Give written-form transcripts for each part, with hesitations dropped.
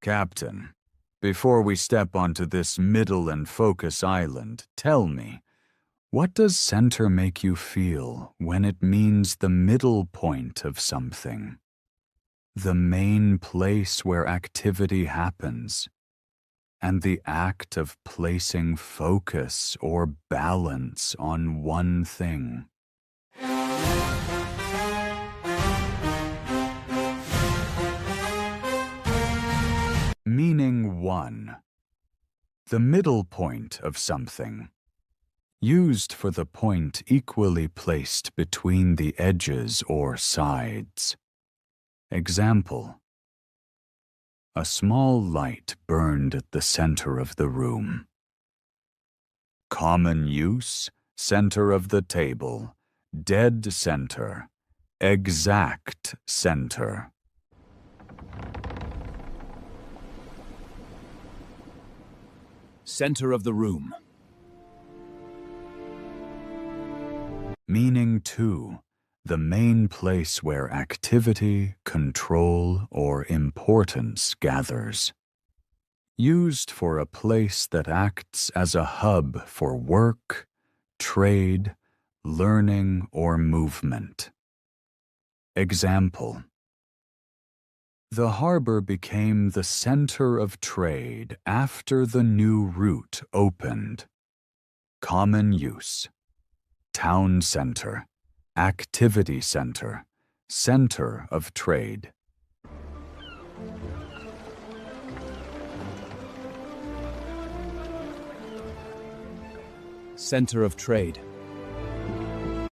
Captain, before we step onto this middle and focus island, tell me, what does center make you feel when it means the middle point of something? The main place where activity happens, and the act of placing focus or balance on one thing. Meaning 1. The middle point of something. Used for the point equally placed between the edges or sides. Example: a small light burned at the center of the room. Common use, center of the table, dead center, exact center. Center of the room. Meaning 2. The main place where activity, control, or importance gathers. Used for a place that acts as a hub for work, trade, learning, or movement. Example: the harbor became the center of trade after the new route opened. Common use: town center, activity center, center of trade. Center of trade.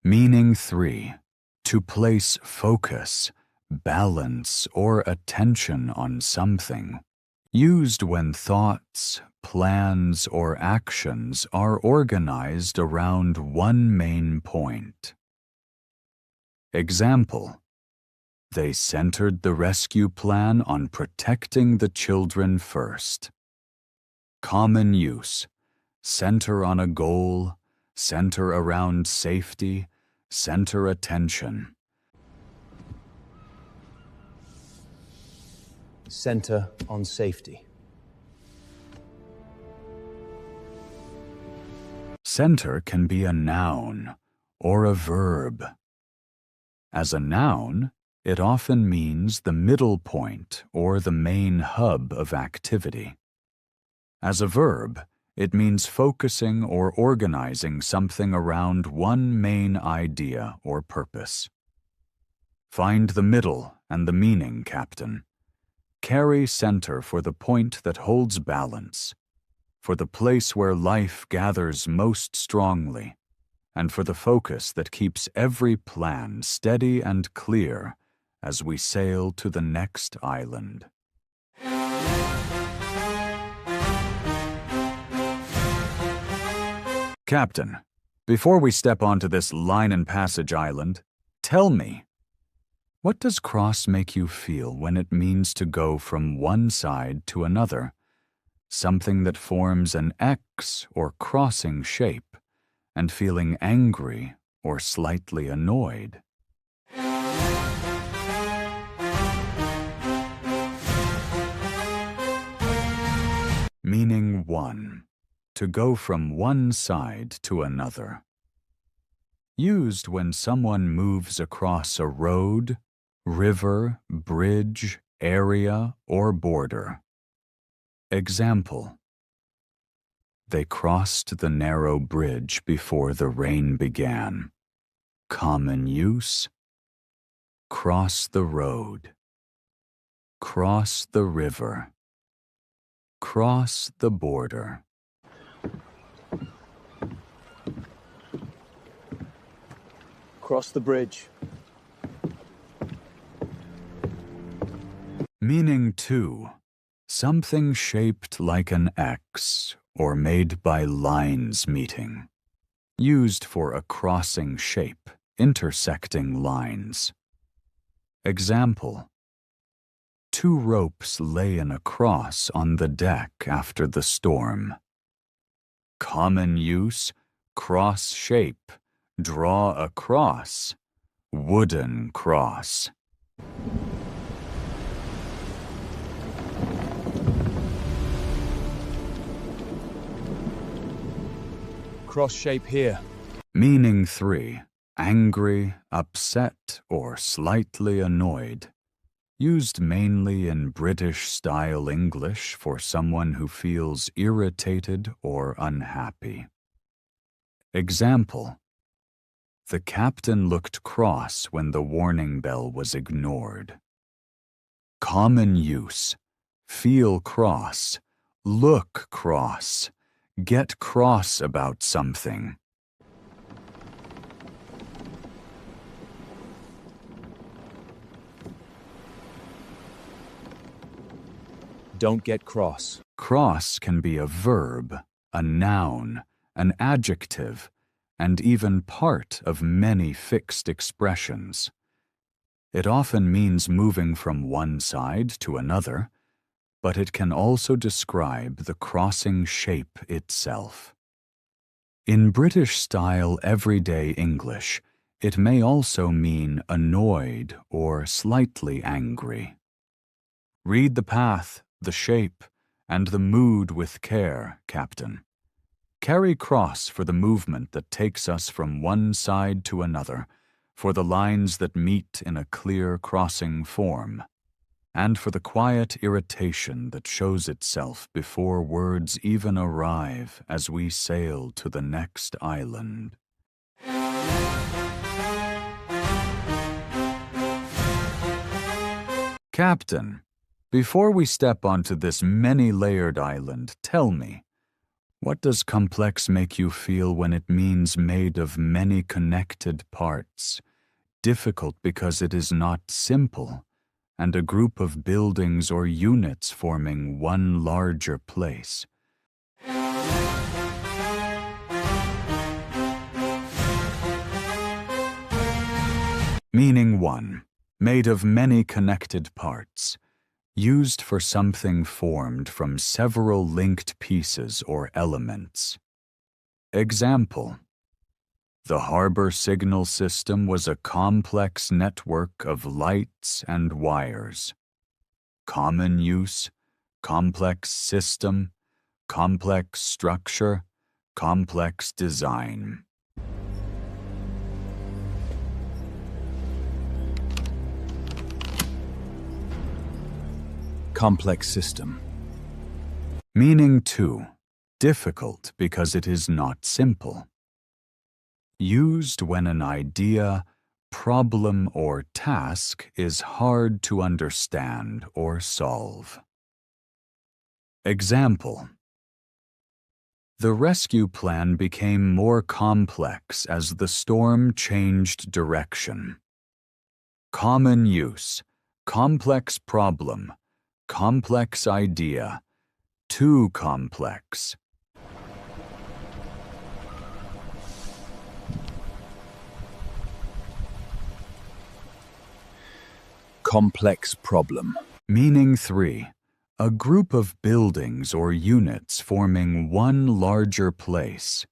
Meaning 3. To place focus, balance, or attention on something. Used when thoughts, plans, or actions are organized around one main point. Example: they centered the rescue plan on protecting the children first. Common use: center on a goal, center around safety, center attention. Center on safety. Center can be a noun or a verb. As a noun, it often means the middle point or the main hub of activity. As a verb, it means focusing or organizing something around one main idea or purpose. Find the middle and the meaning, Captain. Carry center for the point that holds balance, for the place where life gathers most strongly, and for the focus that keeps every plan steady and clear as we sail to the next island. Captain, before we step onto this line and passage island, tell me, what does cross make you feel when it means to go from one side to another? Something that forms an X or crossing shape, and feeling angry or slightly annoyed. Meaning 1. To go from one side to another. Used when someone moves across a road, river, bridge, area, or border. Example: they crossed the narrow bridge before the rain began. Common use: cross the road, cross the river, cross the border. Cross the bridge. Meaning 2. Something shaped like an X or made by lines meeting. Used for a crossing shape, intersecting lines. Example: 2 ropes lay in a cross on the deck after the storm. Common use: cross shape, draw a cross, wooden cross. Cross shape here. Meaning 3. Angry, upset, or slightly annoyed. Used mainly in British-style English for someone who feels irritated or unhappy. Example: the captain looked cross when the warning bell was ignored. Common use: feel cross, look cross, get cross about something. Don't get cross. Cross can be a verb, a noun, an adjective, and even part of many fixed expressions. It often means moving from one side to another, but it can also describe the crossing shape itself. In British-style everyday English, it may also mean annoyed or slightly angry. Read the path, the shape, and the mood with care, Captain. Carry cross for the movement that takes us from one side to another, for the lines that meet in a clear crossing form, and for the quiet irritation that shows itself before words even arrive as we sail to the next island. Captain, before we step onto this many-layered island, tell me, what does complex make you feel when it means made of many connected parts, difficult because it is not simple, and a group of buildings or units forming one larger place? Meaning 1. Made of many connected parts. Used for something formed from several linked pieces or elements. Example: the harbor signal system was a complex network of lights and wires. Common use, complex system, complex structure, complex design. Complex system. Meaning 2. Difficult because it is not simple. Used when an idea, problem, or task is hard to understand or solve. Example: the rescue plan became more complex as the storm changed direction. Common use, complex problem, complex idea, too complex. Complex problem. Meaning 3. A group of buildings or units forming one larger place.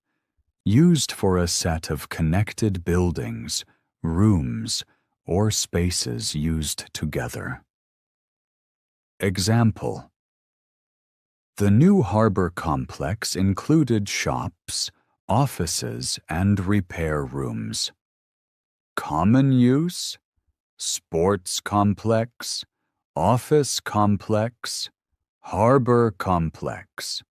Used for a set of connected buildings, rooms, or spaces used together. Example: the new harbor complex included shops, offices, and repair rooms. Common use: sports complex, office complex, harbor complex.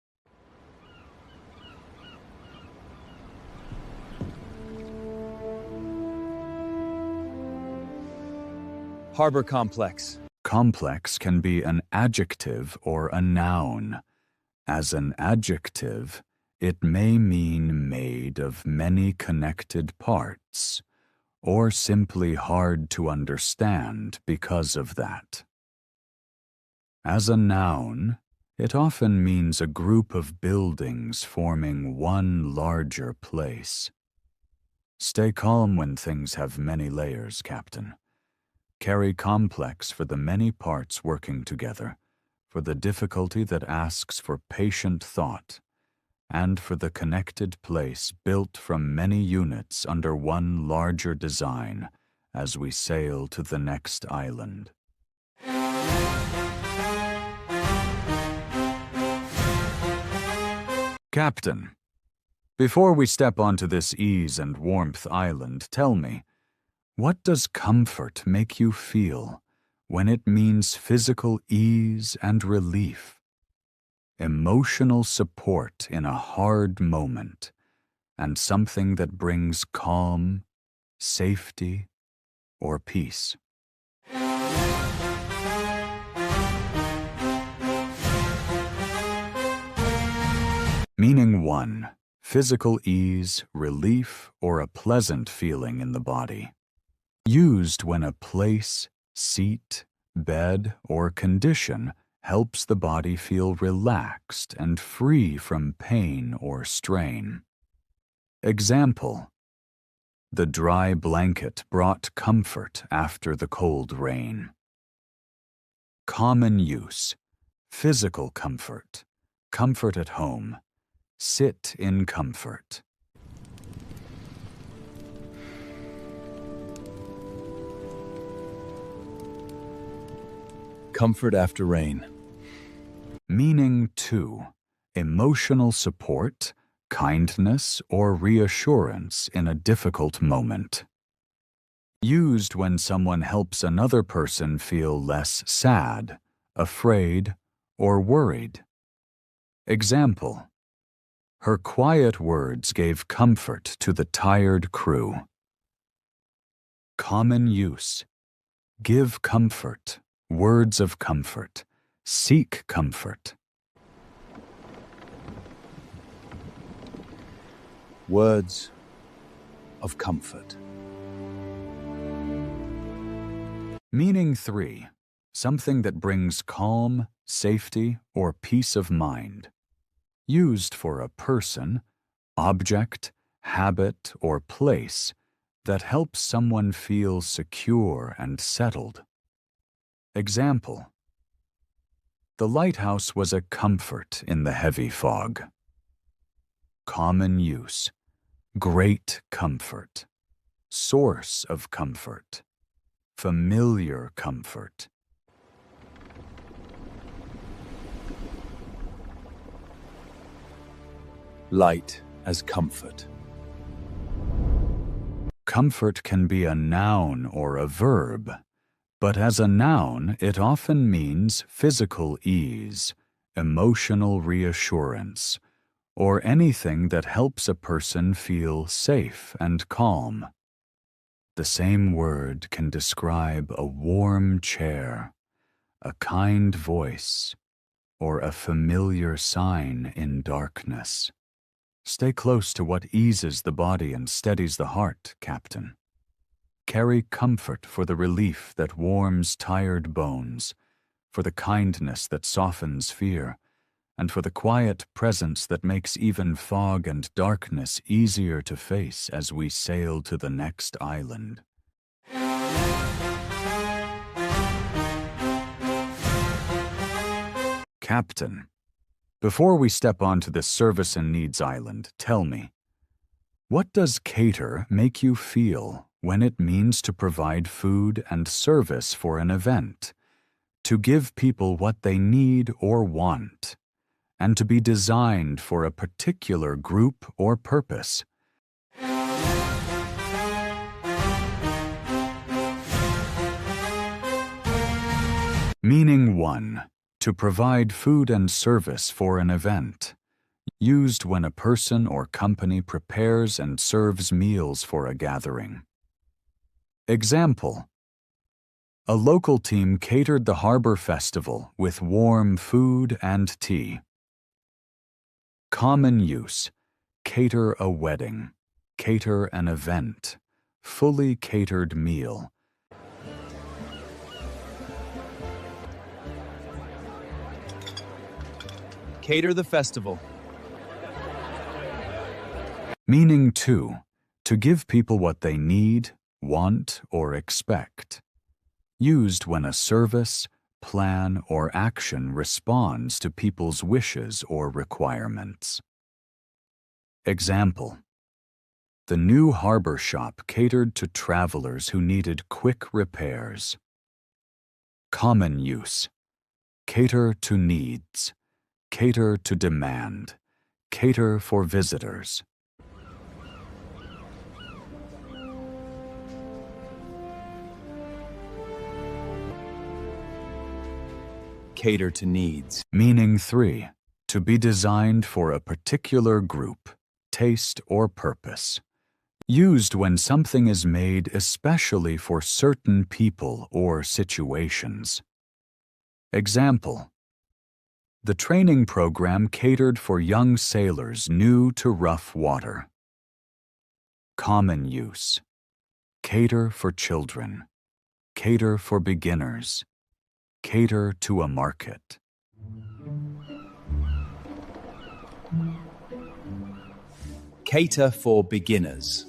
Harbor complex. Complex can be an adjective or a noun. As an adjective, it may mean made of many connected parts, or simply hard to understand because of that. As a noun, it often means a group of buildings forming one larger place. Stay calm when things have many layers, Captain. Carry complex for the many parts working together, for the difficulty that asks for patient thought, and for the connected place built from many units under one larger design as we sail to the next island. Captain, Before we step onto this ease and warmth island, tell me, what does comfort make you feel when it means physical ease and relief? Emotional support in a hard moment, and something that brings calm, safety, or peace. Meaning 1. Physical ease, relief, or a pleasant feeling in the body. Used when a place, seat, bed, or condition helps the body feel relaxed and free from pain or strain. Example: the dry blanket brought comfort after the cold rain. Common use: physical comfort, comfort at home, sit in comfort. Comfort after rain. Meaning 2. Emotional support, kindness, or reassurance in a difficult moment. Used when someone helps another person feel less sad, afraid, or worried. Example: her quiet words gave comfort to the tired crew. Common use: give comfort, words of comfort, seek comfort. Words of comfort. Meaning 3. Something that brings calm, safety, or peace of mind. Used for a person, object, habit, or place that helps someone feel secure and settled. Example: the lighthouse was a comfort in the heavy fog. Common use: great comfort, source of comfort, familiar comfort. Light as comfort. Comfort can be a noun or a verb, but as a noun, it often means physical ease, emotional reassurance, or anything that helps a person feel safe and calm. The same word can describe a warm chair, a kind voice, or a familiar sign in darkness. Stay close to what eases the body and steadies the heart, Captain. Carry comfort for the relief that warms tired bones, for the kindness that softens fear, and for the quiet presence that makes even fog and darkness easier to face as we sail to the next island. Captain, before we step onto this service and needs island, tell me, what does cater make you feel when it means to provide food and service for an event, to give people what they need or want, and to be designed for a particular group or purpose? Meaning 1. To provide food and service for an event. Used when a person or company prepares and serves meals for a gathering. Example: a local team catered the harbor festival with warm food and tea. Common use: cater a wedding, cater an event, fully catered meal. Cater the festival. Meaning 2. To give people what they need, want, or expect. Used when a service, plan, or action responds to people's wishes or requirements. Example: the new harbor shop catered to travelers who needed quick repairs. Common use: cater to needs, cater to demand, cater for visitors. cater to needs. Meaning 3. To be designed for a particular group, taste, or purpose. Used when something is made especially for certain people or situations. Example: the training program catered for young sailors new to rough water. Common use: cater for children, cater for beginners, cater to a market. Cater for beginners.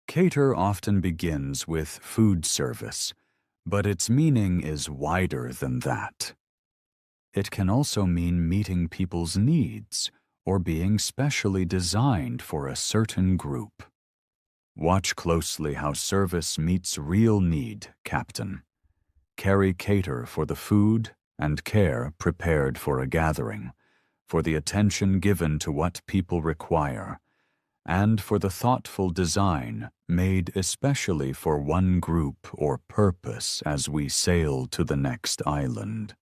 Cater often begins with food service, but its meaning is wider than that. It can also mean meeting people's needs or being specially designed for a certain group. Watch closely how service meets real need, Captain. Carry cater for the food and care prepared for a gathering, for the attention given to what people require, and for the thoughtful design made especially for one group or purpose as we sail to the next island.